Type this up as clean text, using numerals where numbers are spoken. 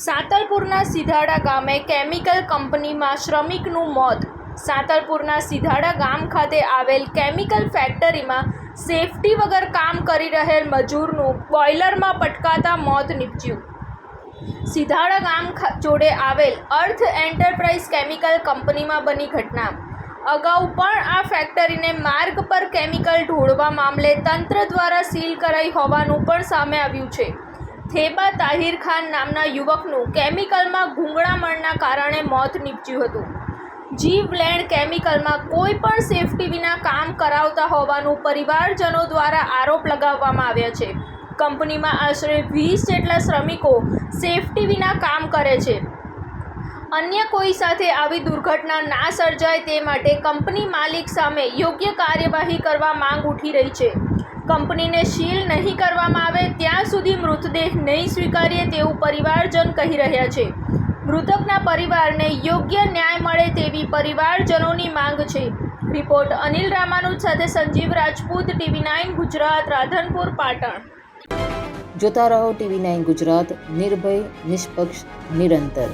સાંતલપુરના સિધાડા ગામે કેમિકલ કંપનીમાં શ્રમિકનું મોત. સાંતલપુરના સિધાડા ગામ ખાતે આવેલ કેમિકલ ફેક્ટરીમાં સેફટી વગર કામ કરી રહેલ મજૂરનું બોઇલરમાં પટકાતા મોત નીપજ્યું. સિધાડા ગામ જોડે આવેલ અર્થ એન્ટરપ્રાઇઝ કેમિકલ કંપનીમાં બની ઘટના. અગાઉ પણ આ ફેક્ટરીને માર્ગ પર કેમિકલ ઢોળવા મામલે તંત્ર દ્વારા સીલ કરાઈ હોવાનું પણ સામે આવ્યું છે. થેબા તાહિર ખાન નામના યુવકનું કેમિકલમાં ગૂંગળામણના કારણે મોત નીપજ્યું હતું. જીવલેણ કેમિકલમાં કોઈ પણ સેફટી વિના કામ કરાવતા હોવાનું પરિવારજનો દ્વારા આરોપ લગાવવામાં આવ્યા છે. કંપનીમાં આશરે 20 જેટલા શ્રમિકો સેફટી વિના કામ કરે છે. અન્ય કોઈ સાથે આવી દુર્ઘટના ના સર્જાય તે માટે કંપની માલિક સામે યોગ્ય કાર્યવાહી કરવા માંગ ઉઠી રહી છે. કંપનીને સીલ નહીં કરવામાં આવે ત્યાં સુધી મૃતદેહ નહીં સ્વીકારીએ તેવું પરિવારજન કહી રહ્યા છે. મૃતકના પરિવારને યોગ્ય ન્યાય મળે તેવી પરિવારજનોની માંગ છે. રિપોર્ટ અનિલ રામાનુજ સાથે સંજીવ રાજપૂત, TV9 ગુજરાત, રાધનપુર, પાટણ. જોતા રહો TV9 ગુજરાત, નિર્ભય, નિષ્પક્ષ, નિરંતર.